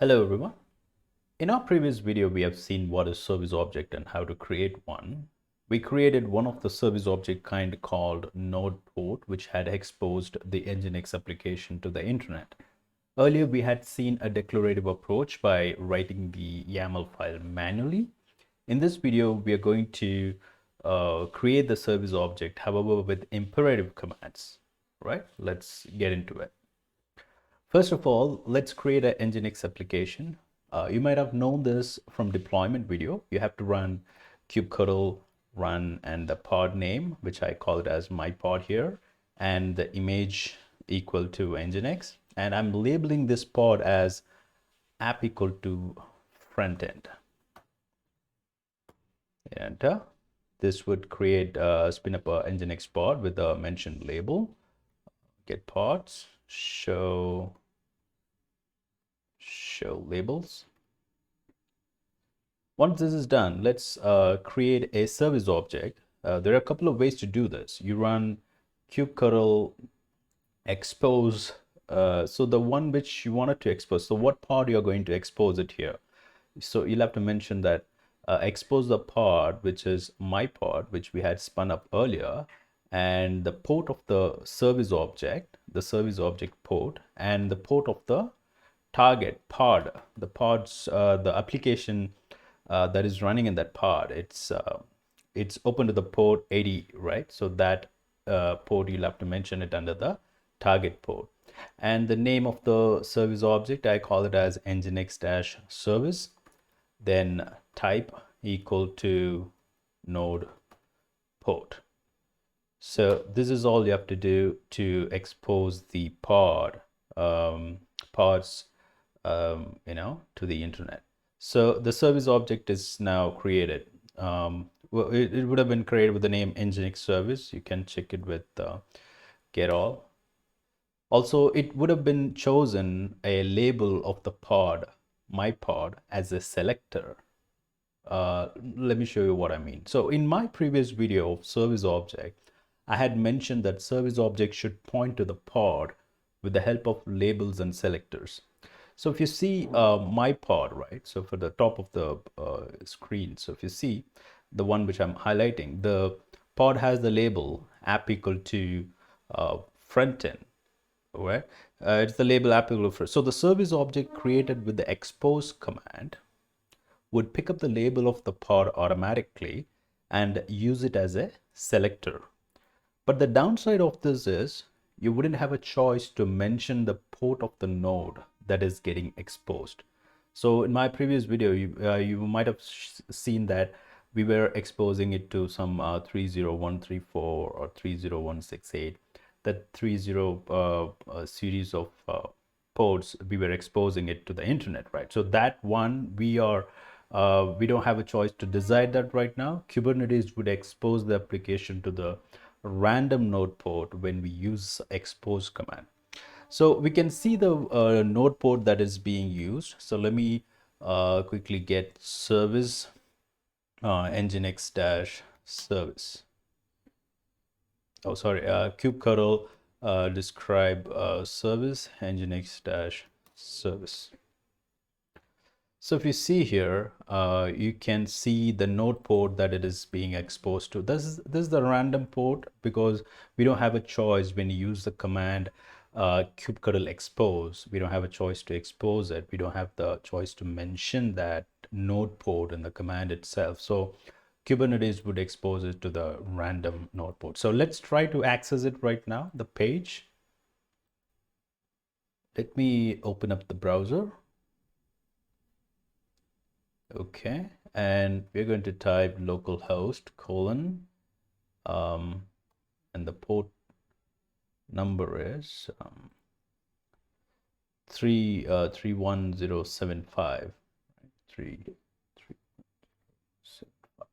Hello everyone. In our previous video, we have seen what is service object and how to create one. We created one of the service object kind called node port, which had exposed the Nginx application to the internet. Earlier, we had seen a declarative approach by writing the YAML file manually. In this video, we are going to create the service object, however, with imperative commands, right? Let's get into it. First of all, let's create an Nginx application. You might have known this from deployment video. You have to run kubectl run and the pod name, which I call it as my pod here, and the image equal to Nginx. And I'm labeling this pod as app equal to front end. Enter. This would create spin up a Nginx pod with a mentioned label. Get pods, show labels. Once this is done, let's create a service object. There are a couple of ways to do this. You run kubectl expose. So the one which you wanted to expose. So what pod you're going to expose it here. So you'll have to mention that expose the pod, which is my pod, which we had spun up earlier, and the port of the service object port, and the port of the target pod, the pods, the application that is running in that pod. It's open to the port 80, right? So that port, you'll have to mention it under the target port. And the name of the service object, I call it as nginx-service. Then type equal to node port. So this is all you have to do to expose the pods to the internet. So the service object is now created. Well, it would have been created with the name Nginx service. You can check it with get all. Also, it would have been chosen a label of the pod, my pod, as a selector. Let me show you what I mean. So in my previous video of service object, I had mentioned that service object should point to the pod with the help of labels and selectors. So if you see my pod, right? So for the top of the screen, so if you see the one which I'm highlighting, the pod has the label app equal to front end, right? It's the label app equal to. So the service object created with the expose command would pick up the label of the pod automatically and use it as a selector. But the downside of this is you wouldn't have a choice to mention the port of the node that is getting exposed. So in my previous video, you might have seen that we were exposing it to some 30134 or 30168, that 30 series of ports. We were exposing it to the internet, right? So that one we don't have a choice to decide that right now. Kubernetes would expose the application to the random node port when we use expose command. So we can see the node port that is being used. So let me quickly get service nginx-service. Oh, sorry, kubectl describe service nginx-service. So if you see here, you can see the node port that it is being exposed to. This is the random port because we don't have a choice when you use the command kubectl expose. We don't have a choice to expose it. We don't have the choice to mention that node port in the command itself. So Kubernetes would expose it to the random node port. So let's try to access it right now, the page. Let me open up the browser. Okay, and we're going to type localhost : and the port number is 31075. 31075.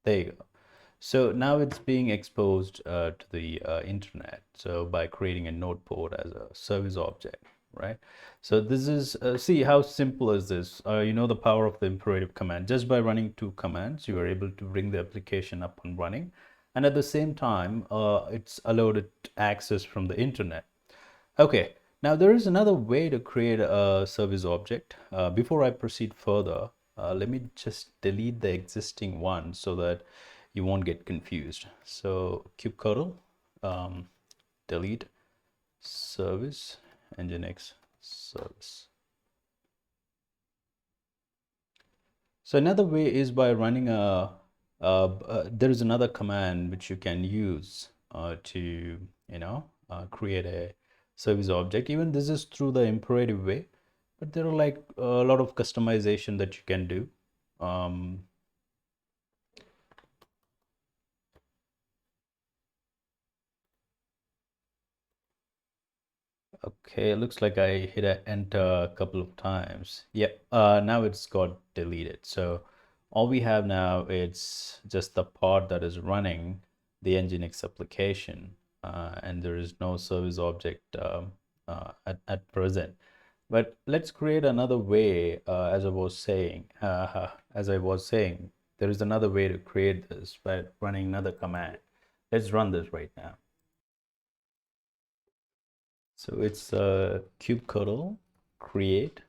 There you go. So now it's being exposed to the internet. So by creating a node port as a service object, right? So this is, see how simple is this? You know the power of the imperative command. Just by running two commands, you are able to bring the application up and running. And at the same time, it's allowed it access from the internet. Okay, Now there is another way to create a service object. Before I proceed further, let me just delete the existing one so that you won't get confused. So kubectl, delete service nginx service. So another way is by running there is another command which you can use to, create a service object. Even this is through the imperative way, but there are like a lot of customization that you can do. Okay, it looks like I hit a enter a couple of times. Yeah, now it's got deleted. So all we have now is just the pod that is running the Nginx application, and there is no service object at present. But let's create another way, as I was saying, there is another way to create this by running another command. Let's run this right now. So it's kubectl create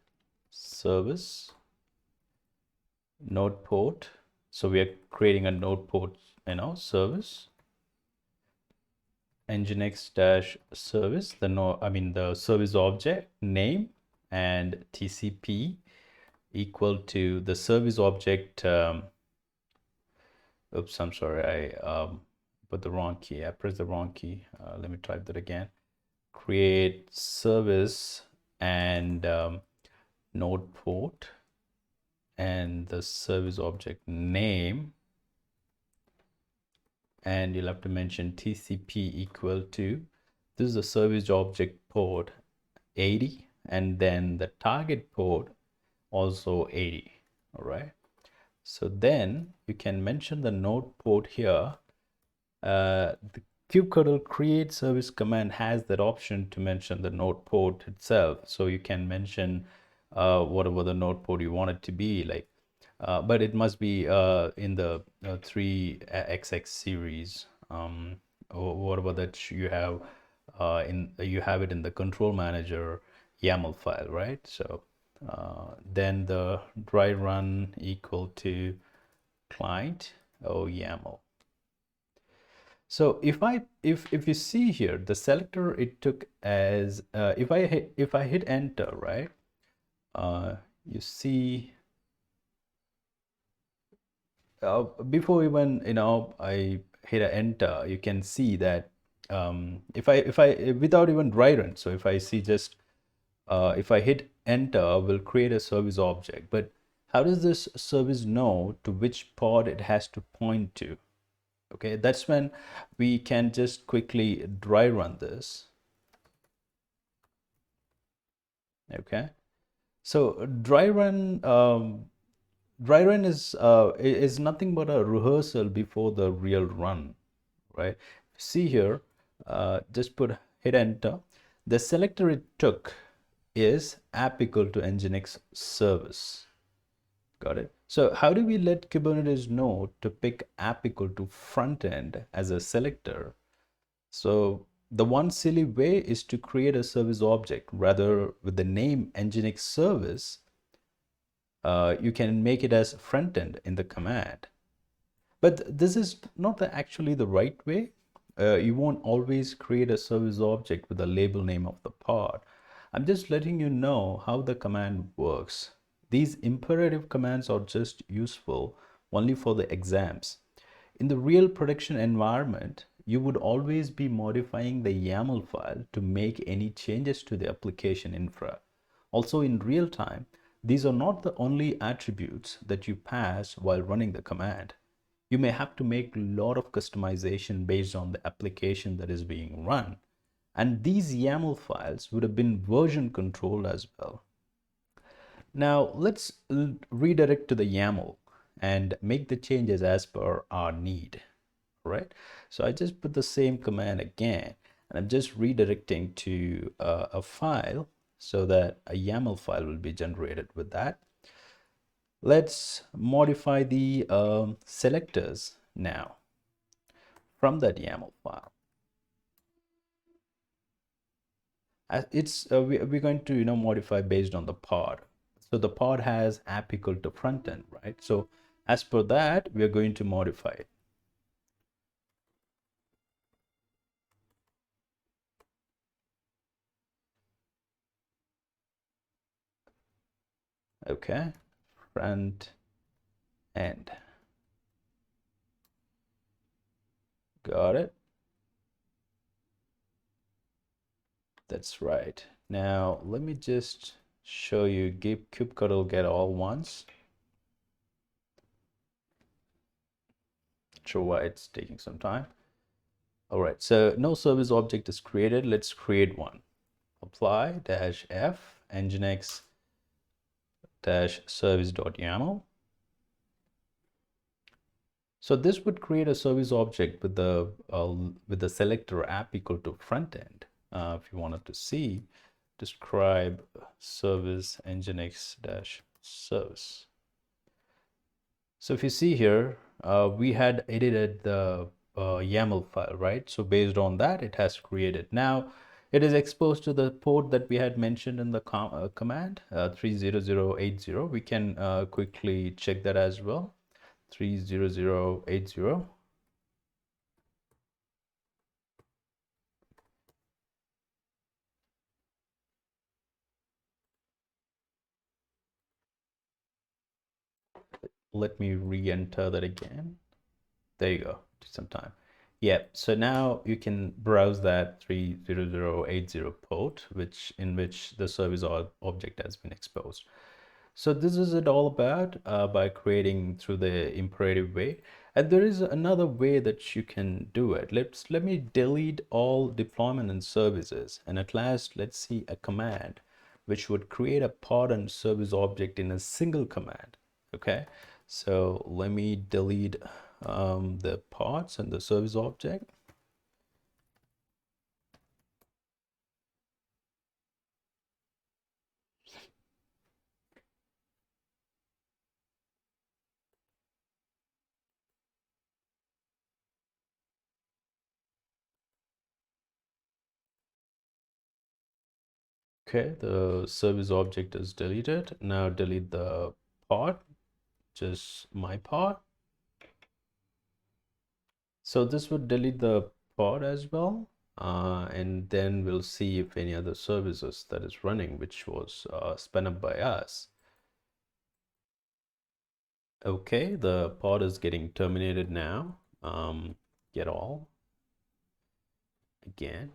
service node port. So we are creating a node port, service nginx dash service, the service object name, and TCP equal to the service object. Oops, I'm sorry, I put the wrong key. I pressed the wrong key. Let me type that again. Create service and node port and the service object name, and you'll have to mention TCP equal to, this is the service object port 80, and then the target port also 80. All right, so then you can mention the node port here. The kubectl create service command has that option to mention the node port itself, so you can mention whatever the node port you want it to be, like, but it must be in the 3xx series, or whatever that you have you have it in the control manager YAML file, right? So then the dry run equal to client YAML. So if you see here, the selector it took as if I hit enter, right? You see, before even I hit a enter, you can see that if I without even dry run, so if I see just if I hit enter, we'll create a service object. But how does this service know to which pod it has to point to? Okay, that's when we can just quickly dry run this. Okay, so dry run is nothing but a rehearsal before the real run, right? See here, just hit enter. The selector it took is app equal to nginx service. Got it? So how do we let Kubernetes know to pick app equal to front end as a selector? So the one silly way is to create a service object. Rather, with the name nginx service, you can make it as front end in the command. But this is not actually the right way. You won't always create a service object with the label name of the pod. I'm just letting you know how the command works. These imperative commands are just useful only for the exams. In the real production environment, you would always be modifying the YAML file to make any changes to the application infra. Also, in real time, these are not the only attributes that you pass while running the command. You may have to make a lot of customization based on the application that is being run. And these YAML files would have been version controlled as well. Now let's redirect to the YAML and make the changes as per our need, right? So I just put the same command again, and I'm just redirecting to a file so that a YAML file will be generated with that. Let's modify the selectors now from that YAML file. We're going to modify based on the pod. So the pod has app equal to front end, right? So as per that, we are going to modify it. Okay, front end. Got it. That's right. Now let me just show you kubectl get all once. Not sure why it's taking some time. All right, so no service object is created. Let's create one. Apply -f nginx -service.yaml. So this would create a service object with the selector app equal to front end. If you wanted to see, describe service nginx -service. So if you see here, we had edited the YAML file, right? So based on that, it has created. Now it is exposed to the port that we had mentioned in the command 30080. We can quickly check that as well. 30080. Let me re-enter that again. There you go. Took some time. Yeah, so now you can browse that 30080 port, in which the service object has been exposed. So this is it all about by creating through the imperative way. And there is another way that you can do it. Let me delete all deployment and services. And at last, let's see a command which would create a pod and service object in a single command. Okay, so let me delete the pods and the service object. Okay, the service object is deleted. Now delete the pod, just my pod. So this would delete the pod as well. And then we'll see if any other services that is running, which was spun up by us. Okay, the pod is getting terminated now. Get all again.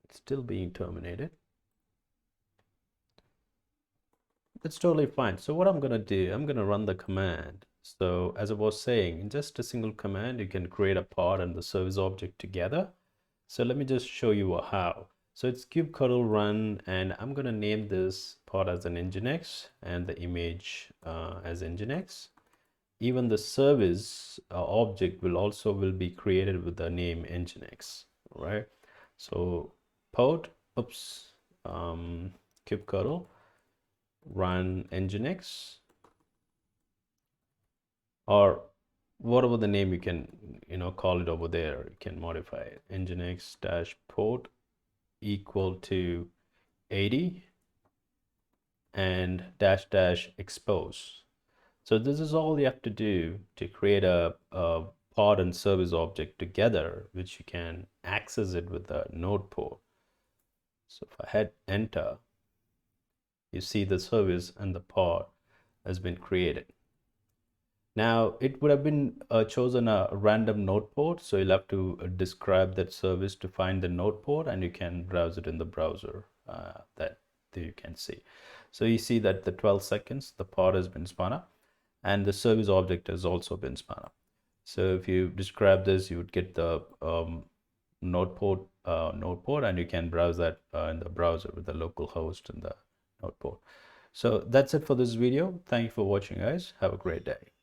It's still being terminated. That's totally fine. So what I'm gonna do, I'm gonna run the command. So as I was saying, in just a single command, you can create a pod and the service object together. So let me just show you how. So it's kubectl run, and I'm gonna name this pod as an nginx and the image as nginx. Even the service object will be created with the name nginx, right? So pod, kubectl run nginx, or whatever the name you can call it over there. You can modify it. Nginx -port equal to 80 and -- expose. So this is all you have to do to create a pod and service object together, which you can access it with the node port. So if I hit enter, you see the service and the pod has been created. Now it would have been chosen a random node port, so you'll have to describe that service to find the node port, and you can browse it in the browser that you can see. So you see that the 12 seconds the pod has been spun up, and the service object has also been spun up. So if you describe this, you would get the node port, and you can browse that in the browser with the local host and the node port. So that's it for this video. Thank you for watching, guys. Have a great day.